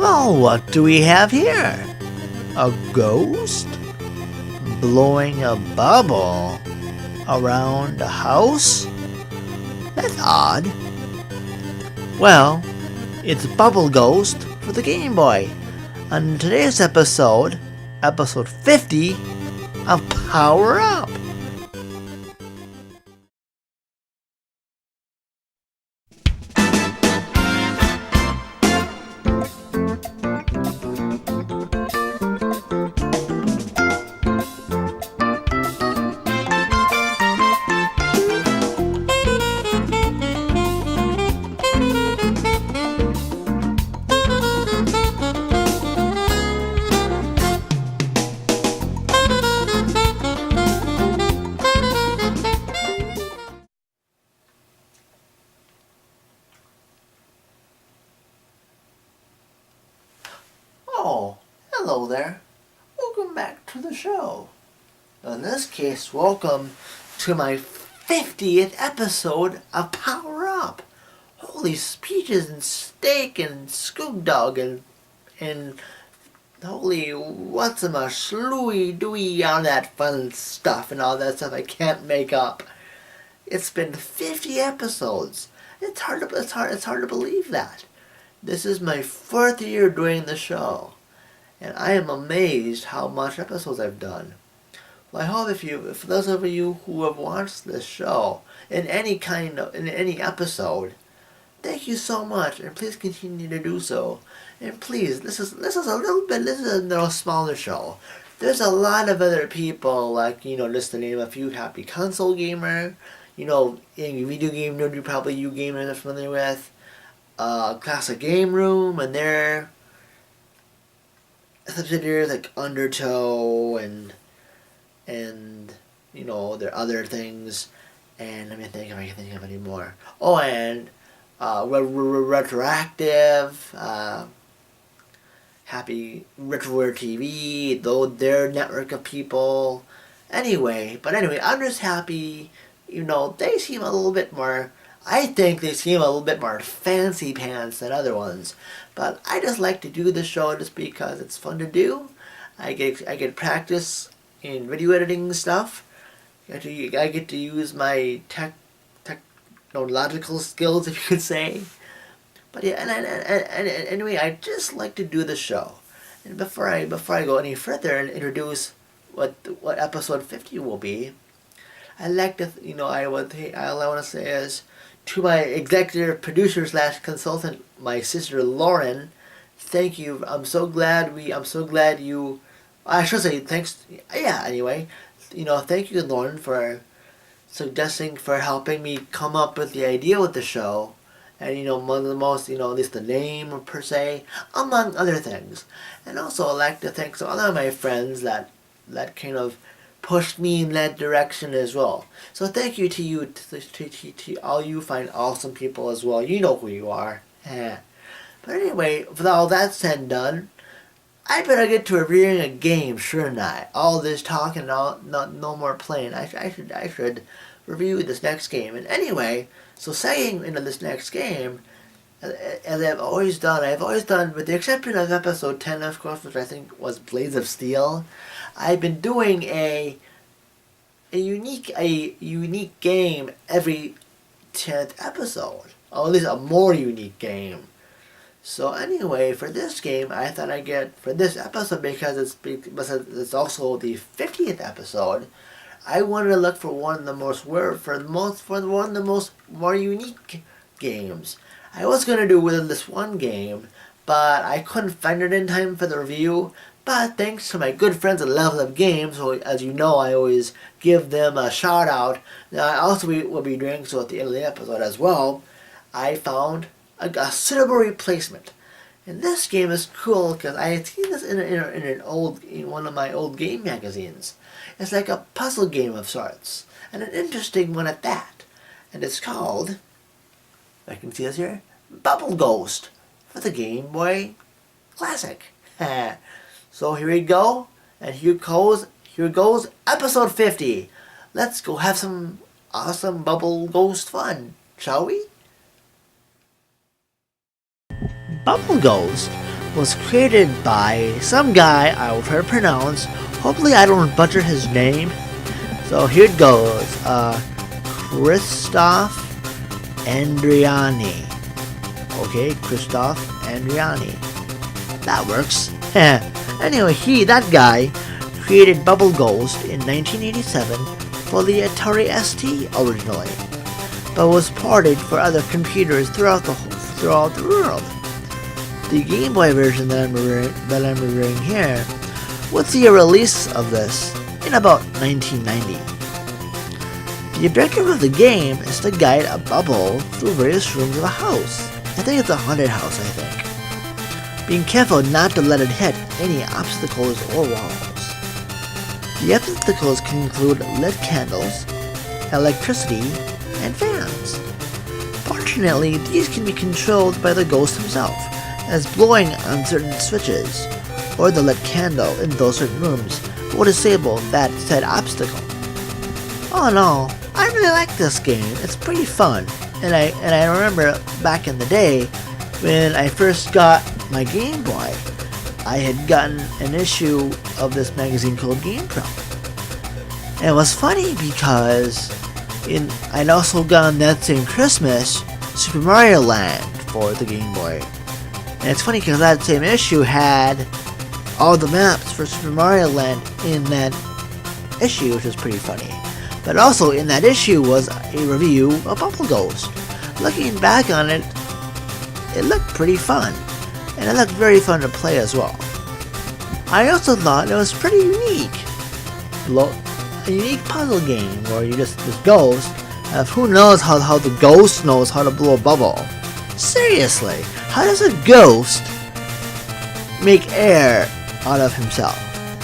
Well, what do we have here? A ghost? Blowing a bubble around a house? That's odd. Well, it's Bubble Ghost for the Game Boy. On today's episode, episode 50 of Power Up. Oh, hello there. Welcome back to the show. In this case, welcome to my 50th episode of Power Up. Holy peaches and steak and scoop dog and holy what's a slooey dooey, all that fun stuff and all that stuff I can't make up. It's been 50 episodes. It's hard to believe that. This is my 4th year doing the show, and I am amazed how much episodes I've done. Well, I hope for those of you who have watched this show in any episode, thank you so much, and please continue to do so. And please, this is a smaller show. There's a lot of other people, like, just to name a few, Happy Console Gamer, any video game nerd you gamers are familiar with, Classic Game Room, and their subsidiaries like Undertow and their other things, and let me think if I can think of any more. Oh, and Retroactive, Happy Retroware TV, though their network of people. Anyway, I'm just happy. They seem a little bit more. I think they seem a little bit more fancy pants than other ones, but I just like to do the show just because it's fun to do. I get practice in video editing stuff. I get to use my technological skills, if you could say. But yeah, and anyway, I just like to do the show. And before I go any further and introduce what episode 50 will be, I like to all I want to say is, to my executive producer / consultant, my sister Lauren, thank you. I'm so glad you. I should say thanks. Yeah. Anyway, thank you, Lauren, for helping me come up with the idea with the show, and one of the most, at least the name per se, among other things. And also, I'd like to thank some other of my friends that kind of pushed me in that direction as well. So thank you to you, to all you fine awesome people as well. You know who you are. But anyway, with all that said and done, I better get to reviewing a game, shouldn't I? All this talk and no more playing. I should review this next game. And anyway, so saying into this next game, as I've always done, with the exception of episode 10, of course, which I think was Blades of Steel, I've been doing a unique game every 10th episode, or at least a more unique game. So anyway, for this game, I thought I'd get, for this episode, because it's also the 50th episode, I wanted to look for one of the most more unique games. I was gonna do with this one game, but I couldn't find it in time for the review. But thanks to my good friends at Level Up Games, who, as you know, I always give them a shout out. I also will be doing so at the end of the episode as well. I found a suitable replacement. And this game is cool because I had seen this in one of my old game magazines. It's like a puzzle game of sorts, and an interesting one at that. And it's called, I can see this here, Bubble Ghost for the Game Boy Classic. So here we go, and here goes episode 50. Let's go have some awesome Bubble Ghost fun, shall we? Bubble Ghost was created by some guy I will try to pronounce. Hopefully I don't butcher his name. So here it goes. Christoph Andriani. Okay, Christoph Andriani. That works. Anyway, that guy created Bubble Ghost in 1987 for the Atari ST originally, but was ported for other computers throughout the world. The Game Boy version that I'm reviewing here would see a release of this in about 1990. The objective of the game is to guide a bubble through various rooms of a house. I think it's a haunted house, being careful not to let it hit any obstacles or walls. The obstacles can include lit candles, electricity, and fans. Fortunately, these can be controlled by the ghost himself, as blowing on certain switches or the lit candle in those certain rooms will disable that said obstacle. All in all, I really like this game. It's pretty fun, and I remember back in the day when I first got my Game Boy, I had gotten an issue of this magazine called GamePro. And it was funny because I'd also gotten that same Christmas Super Mario Land for the Game Boy. And it's funny because that same issue had all the maps for Super Mario Land in that issue, which was pretty funny. But also in that issue was a review of Bubble Ghost. Looking back on it, it looked pretty fun, and it looked very fun to play as well. I also thought it was pretty unique. A unique puzzle game where you just this ghost, who knows how the ghost knows how to blow a bubble. Seriously, how does a ghost make air out of himself?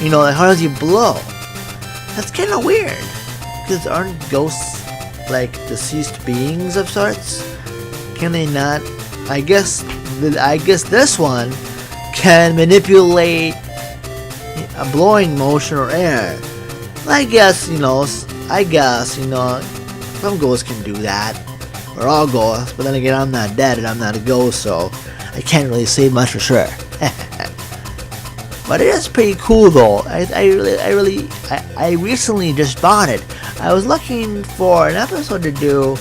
Like how does he blow? That's kind of weird. Because aren't ghosts like deceased beings of sorts? Can they not? I guess this one can manipulate a blowing motion or air. I guess some ghosts can do that. We're all ghosts, but then again, I'm not dead and I'm not a ghost, so I can't really say much for sure. But it is pretty cool though. I recently just bought it. I was looking for an episode to do,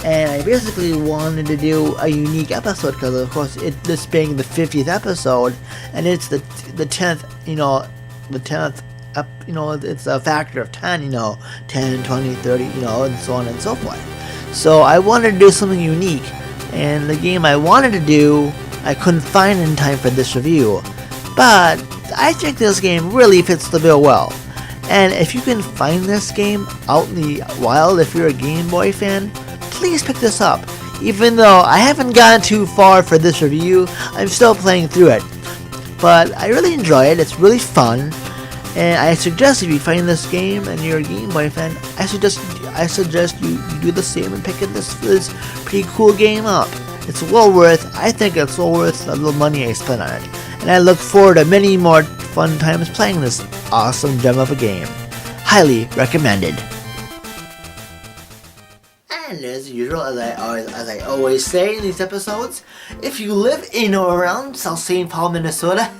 and I basically wanted to do a unique episode because, of course, this being the 50th episode, and it's the 10th. The 10th. It's a factor of 10. 10, 20, 30. And so on and so forth. So I wanted to do something unique, and the game I wanted to do, I couldn't find in time for this review, but I think this game really fits the bill well. And if you can find this game out in the wild, if you're a Game Boy fan, please pick this up. Even though I haven't gotten too far for this review, I'm still playing through it. But I really enjoy it, it's really fun, and I suggest if you find this game and you're a Game Boy fan, I suggest you do the same and pick this pretty cool game up. I think it's well worth the little money I spent on it. And I look forward to many more fun times playing this awesome gem of a game. Highly recommended. And as usual, as I always say in these episodes, if you live in or around South St. Paul, Minnesota,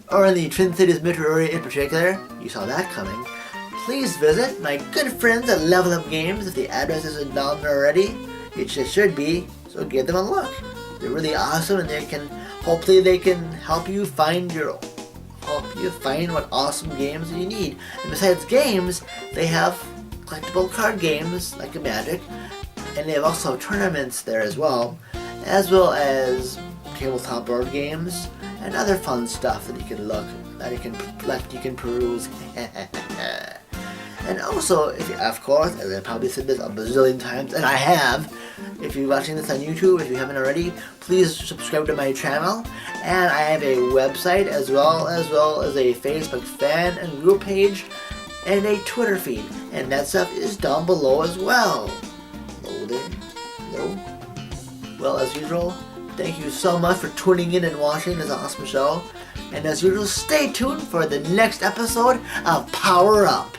or in the Twin Cities metro area in particular, you saw that coming, please visit my good friends at Level Up Games. If the address isn't down there already, it should be, so give them a look. They're really awesome, and hopefully they can help you find what awesome games you need. And besides games, they have collectible card games like a Magic, and they have also tournaments there as well as tabletop board games and other fun stuff that you can peruse. And also, of course, as I probably said this a bazillion times, and I have, if you're watching this on YouTube, if you haven't already, please subscribe to my channel. And I have a website as well as a Facebook fan and group page and a Twitter feed. And that stuff is down below as well. Loading. Hello. Well, as usual, thank you so much for tuning in and watching this awesome show. And as usual, stay tuned for the next episode of Power Up.